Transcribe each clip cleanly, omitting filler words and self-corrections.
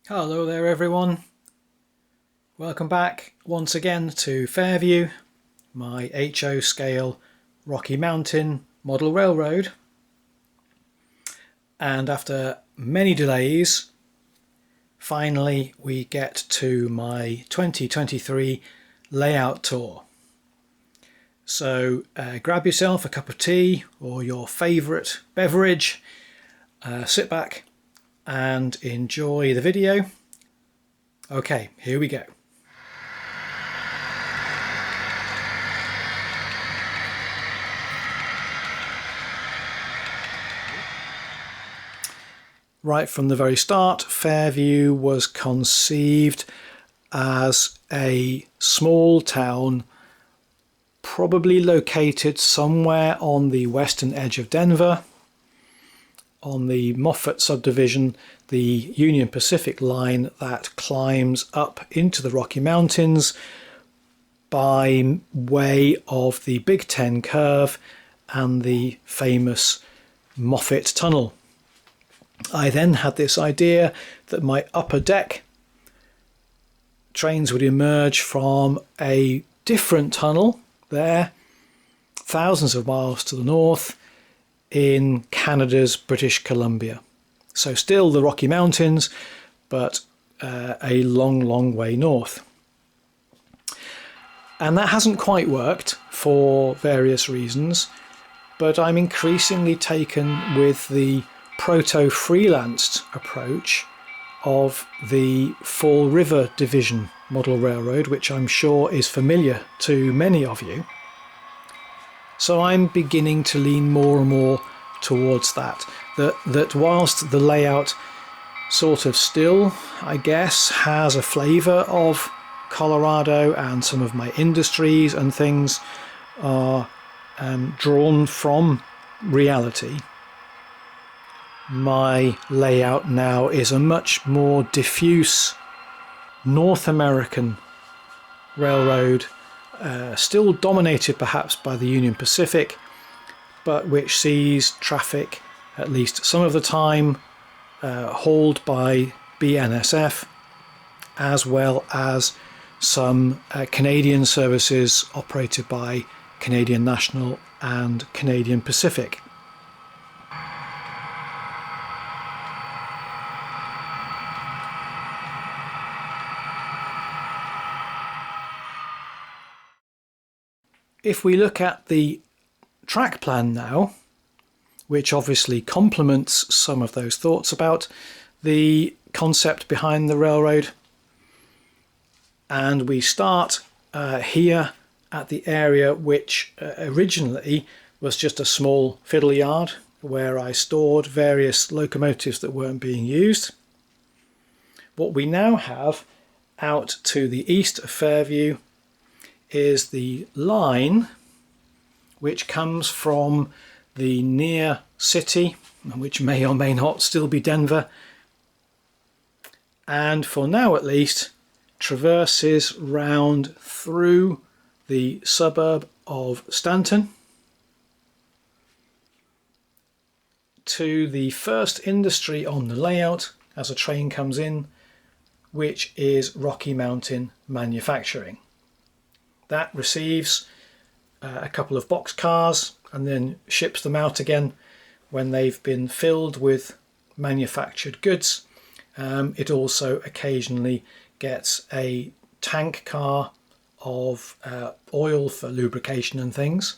Hello there everyone, welcome back once again to Fairview, my HO scale Rocky Mountain model railroad. And after many delays, finally we get to my 2023 layout tour. So grab yourself a cup of tea or your favourite beverage, sit back and enjoy the video. Okay, here we go. Right from the very start, Fairview was conceived as a small town, probably located somewhere on the western edge of Denver, on the Moffat subdivision, the Union Pacific line that climbs up into the Rocky Mountains by way of the Big Ten curve and the famous Moffat Tunnel. I then had this idea that my upper deck trains would emerge from a different tunnel there, thousands of miles to the north, in Canada's British Columbia. So still the Rocky Mountains, but a long way north. And that hasn't quite worked for various reasons, but I'm increasingly taken with the proto-freelanced approach of the Fall River Division model railroad, which I'm sure is familiar to many of you. So I'm beginning to lean more and more towards that whilst the layout sort of still, I guess, has a flavour of Colorado and some of my industries and things are drawn from reality, my layout now is a much more diffuse North American railroad, still dominated perhaps by the Union Pacific, but which sees traffic at least some of the time hauled by BNSF, as well as some Canadian services operated by Canadian National and Canadian Pacific. If we look at the track plan now, which obviously complements some of those thoughts about the concept behind the railroad, and we start here at the area which originally was just a small fiddle yard where I stored various locomotives that weren't being used. What we now have out to the east of Fairview is the line which comes from the near city, which may or may not still be Denver, and for now at least traverses round through the suburb of Stanton to the first industry on the layout as a train comes in, which is Rocky Mountain Manufacturing. That receives a couple of box cars and then ships them out again when they've been filled with manufactured goods. It also occasionally gets a tank car of oil for lubrication and things.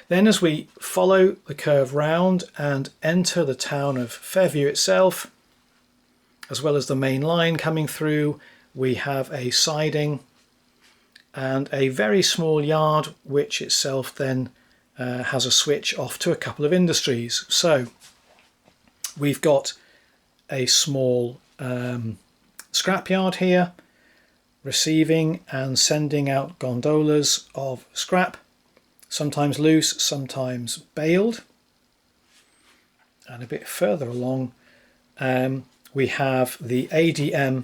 Then as we follow the curve round and enter the town of Fairview itself, as well as the main line coming through, we have a siding and a very small yard which itself then has a switch off to a couple of industries. So we've got a small scrapyard here, receiving and sending out gondolas of scrap, sometimes loose, sometimes baled. And a bit further along we have the ADM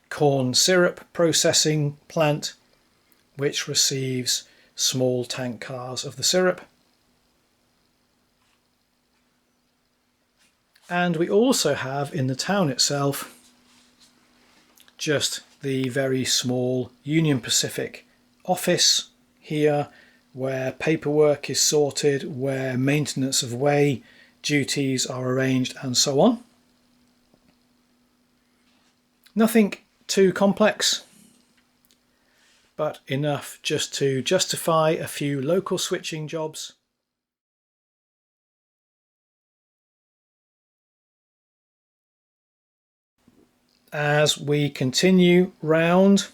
corn syrup processing plant, which receives small tank cars of the syrup. And we also have in the town itself just the very small Union Pacific office here, where paperwork is sorted, where maintenance of way duties are arranged, and so on. Nothing too complex, but enough just to justify a few local switching jobs. As we continue round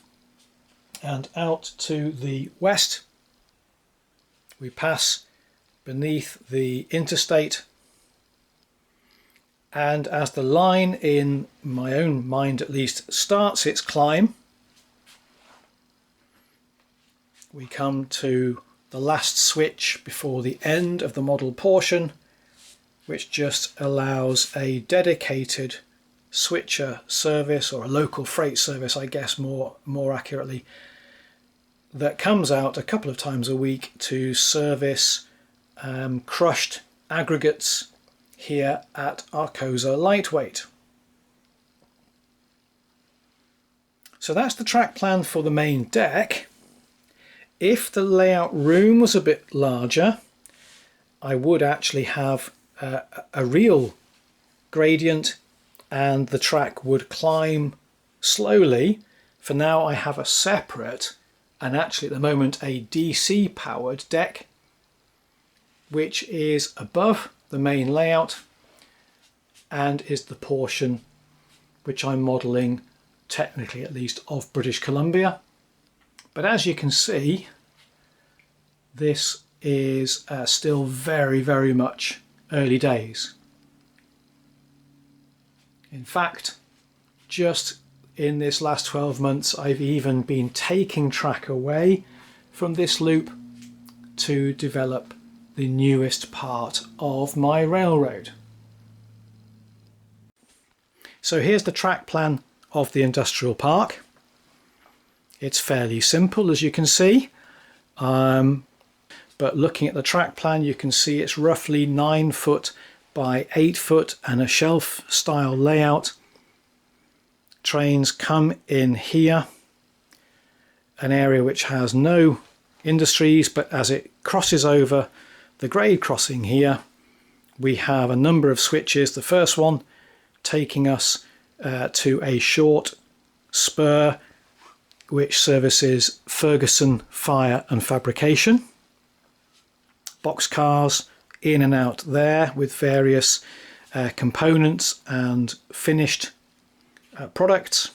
and out to the west, we pass beneath the interstate, and as the line, in my own mind at least, starts its climb, we come to the last switch before the end of the model portion, which just allows a dedicated switcher service, or a local freight service I guess more accurately, that comes out a couple of times a week to service crushed aggregates here at Arcosa Lightweight. So that's the track plan for the main deck. If the layout room was a bit larger, I would actually have a real gradient and the track would climb slowly. For now I have a separate, and actually at the moment a DC powered deck, which is above the main layout and is the portion which I'm modelling, technically at least, of British Columbia. But as you can see, this is still very much early days. In fact, just in this last 12 months, I've even been taking track away from this loop to develop the newest part of my railroad. So here's the track plan of the industrial park. It's fairly simple, as you can see, but looking at the track plan you can see it's roughly 9 foot by 8 foot and a shelf style layout. Trains come in here, an area which has no industries, but as it crosses over the grade crossing here, we have a number of switches. The first one taking us to a short spur which services Ferguson Fire and Fabrication. Boxcars in and out there with various components and finished products.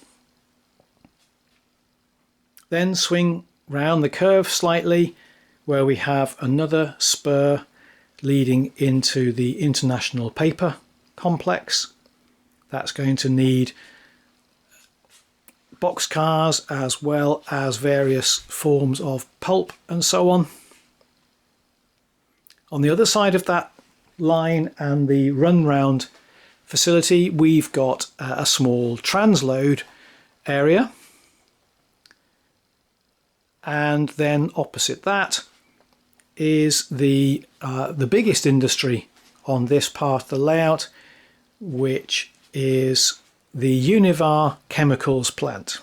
Then swing round the curve slightly, where we have another spur leading into the International Paper Complex. That's going to need boxcars as well as various forms of pulp and so on. On the other side of that line and the run round facility, we've got a small transload area, and then opposite that is the biggest industry on this part of the layout, which is the Univar Chemicals plant.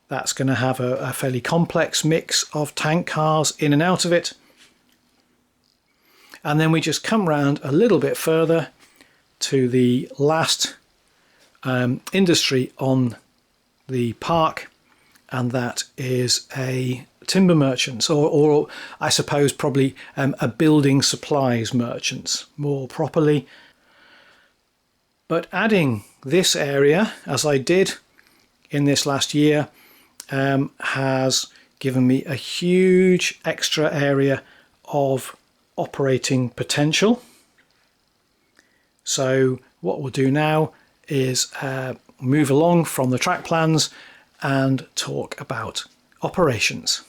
That's going to have a fairly complex mix of tank cars in and out of it. And then we just come round a little bit further to the last industry on the park, and that is a timber merchants, or I suppose probably a building supplies merchants more properly. But adding this area, as I did in this last year, has given me a huge extra area of operating potential. So what we'll do now is move along from the track plans and talk about operations.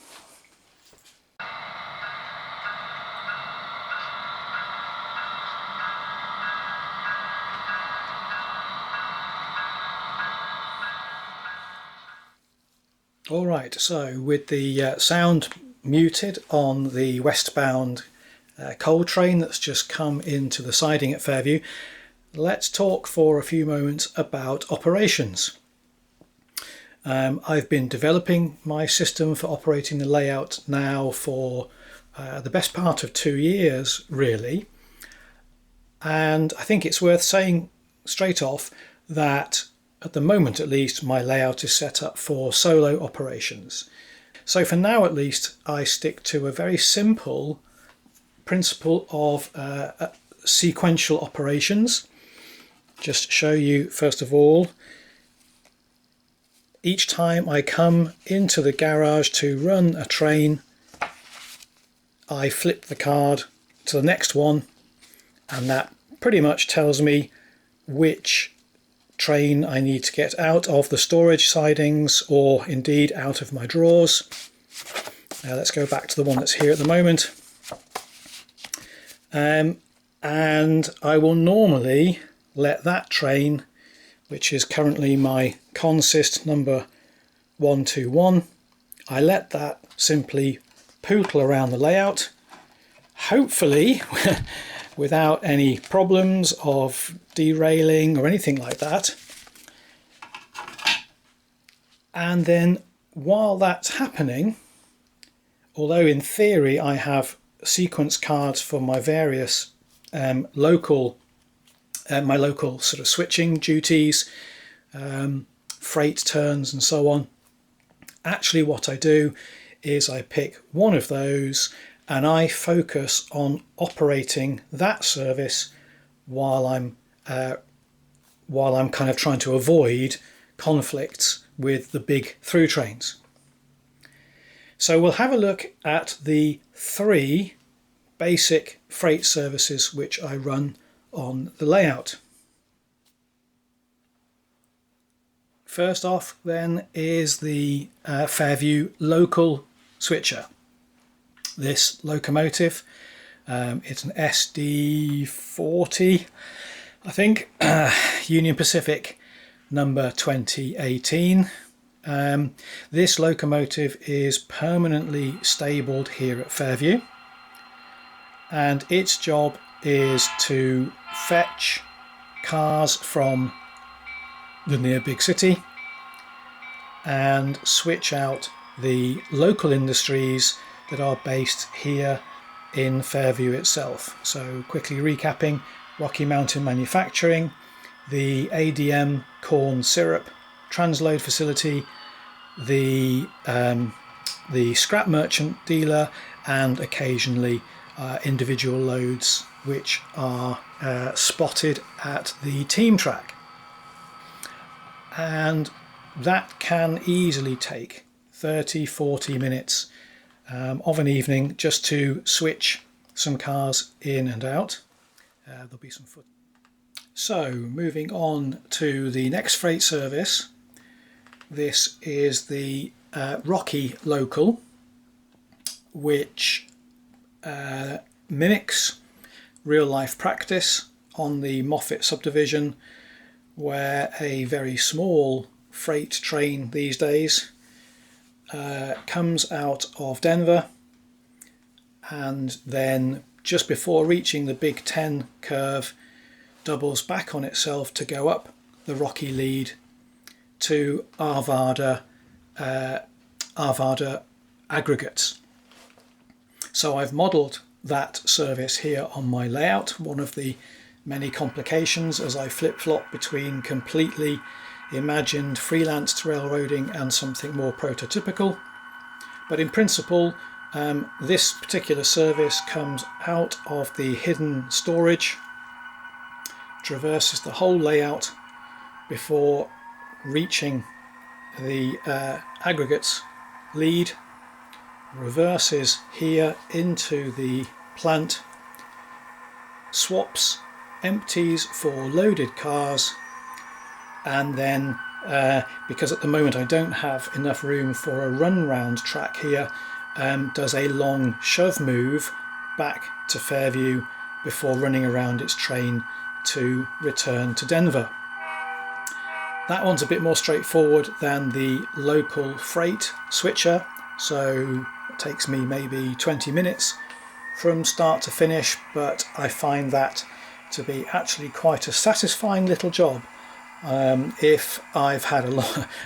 All right, so with the sound muted on the westbound coal train that's just come into the siding at Fairview, let's talk for a few moments about operations. I've been developing my system for operating the layout now for the best part of 2 years, really. And I think it's worth saying straight off that at the moment, at least, my layout is set up for solo operations. So for now, at least, I stick to a very simple principle of sequential operations. Just show you, first of all, each time I come into the garage to run a train, I flip the card to the next one, and that pretty much tells me which train I need to get out of the storage sidings, or indeed out of my drawers. Now let's go back to the one that's here at the moment. And I will normally let that train, which is currently my consist number 121, I let that simply pootle around the layout, hopefully without any problems of derailing or anything like that. And then while that's happening, although in theory I have sequence cards for my various local sort of switching duties, freight turns and so on, actually what I do is I pick one of those and I focus on operating that service while I'm kind of trying to avoid conflicts with the big through trains. So we'll have a look at the 3 basic freight services which I run on the layout. First off then is the Fairview local switcher. This locomotive, it's an SD40, I think, Union Pacific number 2018. This locomotive is permanently stabled here at Fairview, and its job is to fetch cars from the near big city and switch out the local industries that are based here in Fairview itself. So quickly recapping: Rocky Mountain Manufacturing, the ADM corn syrup transload facility, the scrap merchant dealer, and occasionally individual loads which are spotted at the team track. And that can easily take 30-40 minutes of an evening just to switch some cars in and out. There'll be some foot. So moving on to the next freight service. This is the Rocky Local, which mimics real life practice on the Moffat subdivision, where a very small freight train these days comes out of Denver, and then just before reaching the Big Ten curve doubles back on itself to go up the Rocky lead to Arvada aggregates. So I've modelled that service here on my layout, one of the many complications as I flip-flop between completely imagined freelance railroading and something more prototypical. But in principle, this particular service comes out of the hidden storage, traverses the whole layout before reaching the aggregates lead, reverses here into the plant, swaps empties for loaded cars, and then because at the moment I don't have enough room for a run round track here, does a long shove move back to Fairview before running around its train to return to Denver. That one's a bit more straightforward than the local freight switcher, so it takes me maybe 20 minutes from start to finish, but I find that to be actually quite a satisfying little job If I've had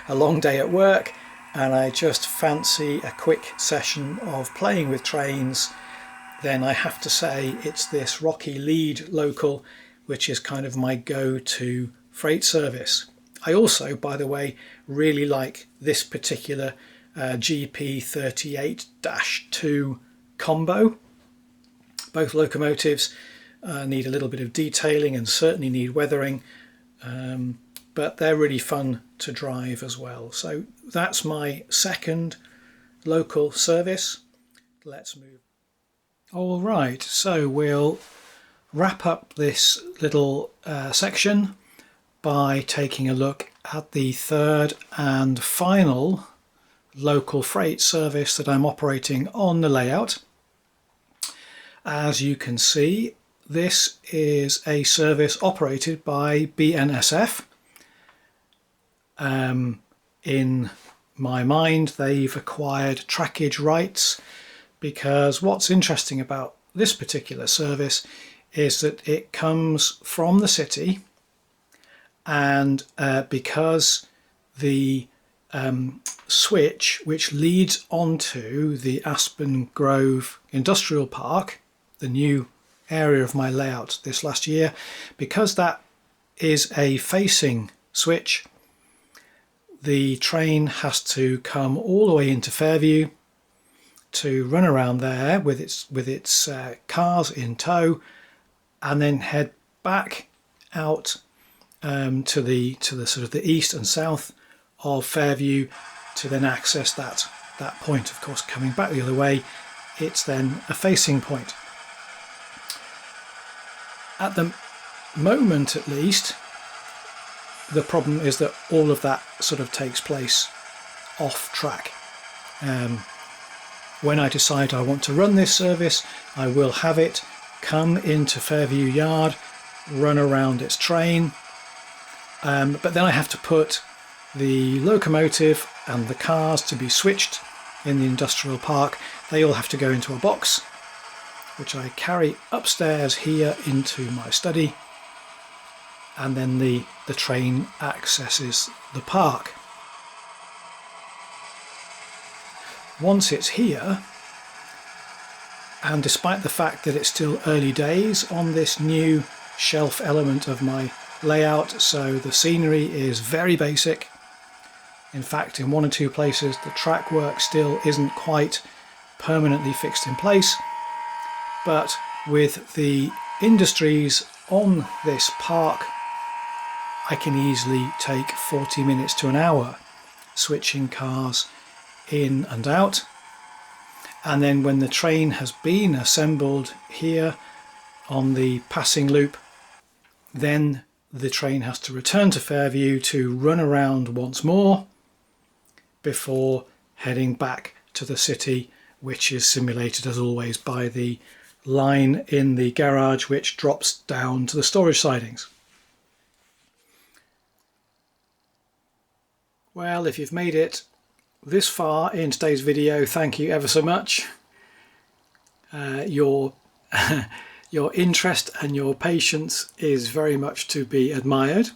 a long day at work and I just fancy a quick session of playing with trains, then I have to say it's this Rocky Lead local, which is kind of my go-to freight service. I also, by the way, really like this particular GP38-2 combo. Both locomotives need a little bit of detailing and certainly need weathering, but they're really fun to drive as well. So that's my second local service. Let's move. All right, so we'll wrap up this little section by taking a look at the third and final local freight service that I'm operating on the layout. As you can see, this is a service operated by BNSF. In my mind, they've acquired trackage rights, because what's interesting about this particular service is that it comes from the city, and because the switch which leads onto the Aspen Grove Industrial Park, the new area of my layout this last year, because that is a facing switch, the train has to come all the way into Fairview to run around there with its cars in tow, and then head back out to the sort of the east and south of Fairview to then access that point. Of course, coming back the other way, it's then a facing point. At the moment, at least, the problem is that all of that sort of takes place off track. When I decide I want to run this service, I will have it come into Fairview Yard, run around its train, but then I have to put the locomotive and the cars to be switched in the industrial park. They all have to go into a box, which I carry upstairs here into my study, and then the train accesses the park. Once it's here, and despite the fact that it's still early days on this new shelf element of my layout, so the scenery is very basic. In fact, in one or two places the track work still isn't quite permanently fixed in place, but with the industries on this park, I can easily take 40 minutes to an hour switching cars in and out. And then when the train has been assembled here on the passing loop, then the train has to return to Fairview to run around once more before heading back to the city, which is simulated as always by the line in the garage which drops down to the storage sidings. Well, if you've made it this far in today's video, thank you ever so much. Your interest and your patience is very much to be admired.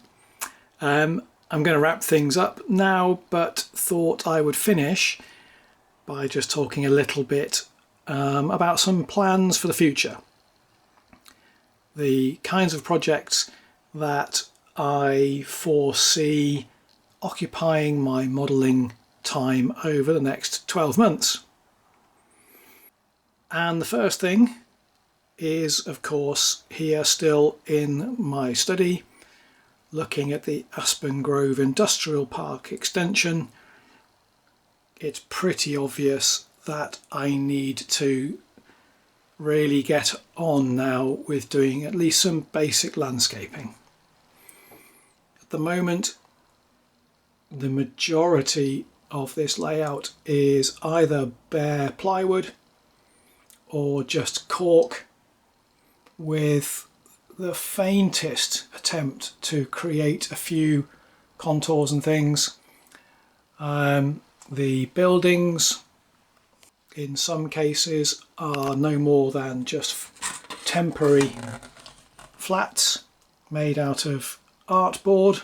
I'm going to wrap things up now, but thought I would finish by just talking a little bit about some plans for the future. The kinds of projects that I foresee occupying my modelling time over the next 12 months. And the first thing is, of course, here still in my study, looking at the Aspen Grove Industrial Park extension. It's pretty obvious that I need to really get on now with doing at least some basic landscaping. At the moment, the majority of this layout is either bare plywood or just cork, with the faintest attempt to create a few contours and things. The buildings in some cases are no more than just temporary flats made out of artboard.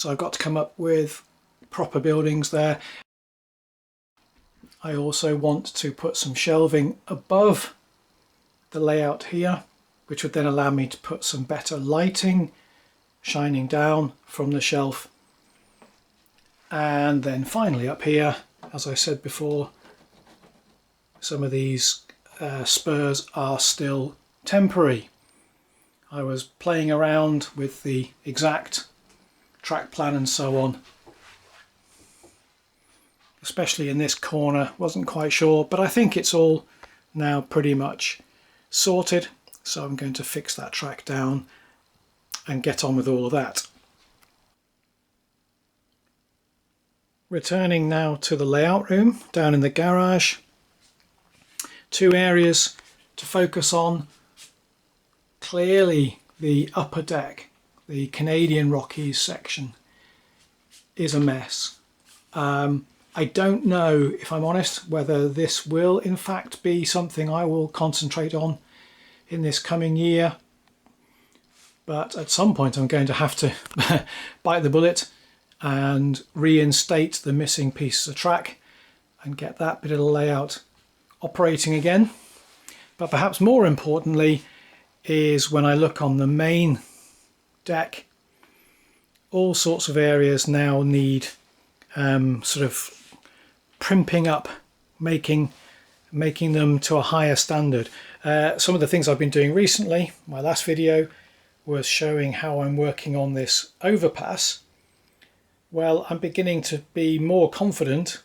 So I've got to come up with proper buildings there. I also want to put some shelving above the layout here, which would then allow me to put some better lighting shining down from the shelf. And then finally up here, as I said before, some of these spurs are still temporary. I was playing around with the exact track plan and so on, especially in this corner. Wasn't quite sure, but I think it's all now pretty much sorted, so I'm going to fix that track down and get on with all of that. Returning now to the layout room down in the garage. Two areas to focus on. Clearly the upper deck, the Canadian Rockies section, is a mess. I don't know, if I'm honest, whether this will in fact be something I will concentrate on in this coming year, but at some point I'm going to have to bite the bullet and reinstate the missing pieces of track and get that bit of the layout operating again. But perhaps more importantly is when I look on the main deck, all sorts of areas now need sort of primping up, making them to a higher standard. Some of the things I've been doing recently, my last video was showing how I'm working on this overpass. Well, I'm beginning to be more confident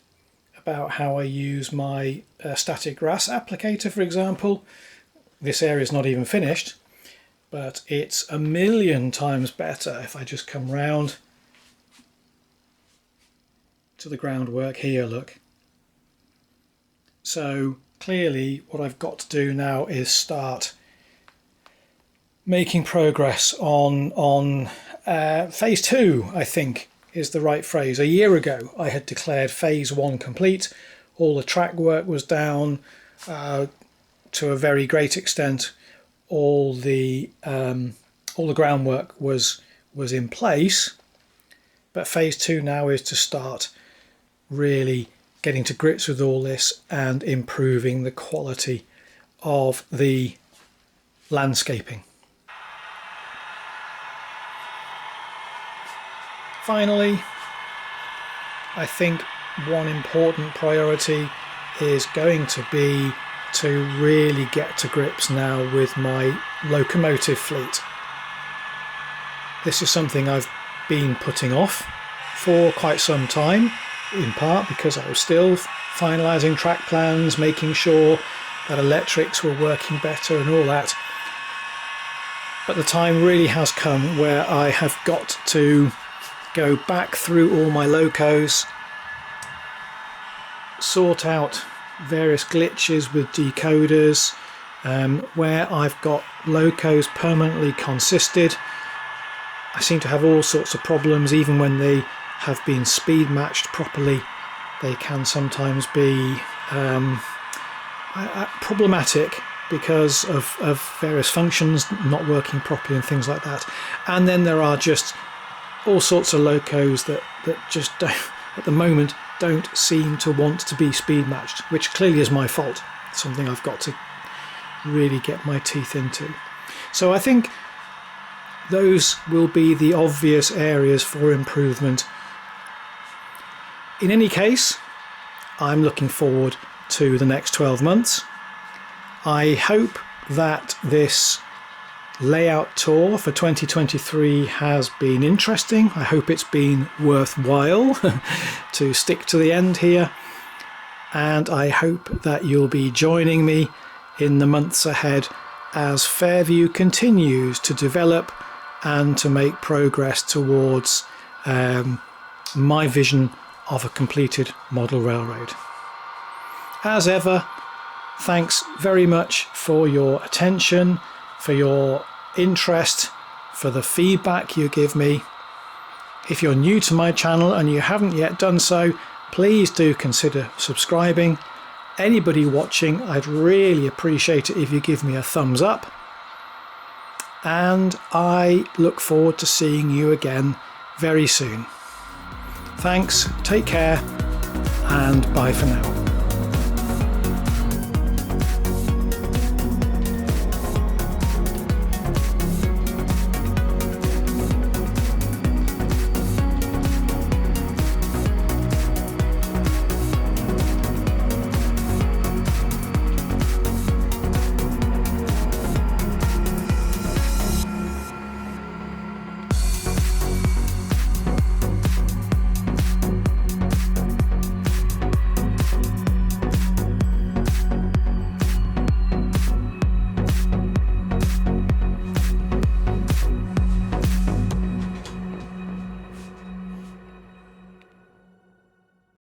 about how I use my static grass applicator, for example. This area is not even finished, but it's a million times better if I just come round to the groundwork here, look. So clearly what I've got to do now is start making progress on phase 2, I think is the right phrase. A year ago I had declared phase 1 complete. All the track work was down to a very great extent. All the groundwork was in place, but phase 2 now is to start really getting to grips with all this and improving the quality of the landscaping. Finally, I think one important priority is going to be to really get to grips now with my locomotive fleet. This is something I've been putting off for quite some time, in part because I was still finalising track plans, making sure that electrics were working better and all that. But the time really has come where I have got to go back through all my locos, sort out various glitches with decoders, where I've got locos permanently consisted. I seem to have all sorts of problems even when they have been speed matched properly. They can sometimes be problematic because of various functions not working properly and things like that. And then there are just all sorts of locos that just don't, at the moment, don't seem to want to be speed matched, which clearly is my fault. Something I've got to really get my teeth into. So I think those will be the obvious areas for improvement. In any case, I'm looking forward to the next 12 months. I hope that this layout tour for 2023 has been interesting. I hope it's been worthwhile to stick to the end here, and I hope that you'll be joining me in the months ahead as Fairview continues to develop and to make progress towards my vision of a completed model railroad. As ever, thanks very much for your attention, for your interest, for the feedback you give me. If you're new to my channel and you haven't yet done so, please do consider subscribing. Anybody watching, I'd really appreciate it if you give me a thumbs up. And I look forward to seeing you again very soon. Thanks, take care, and bye for now.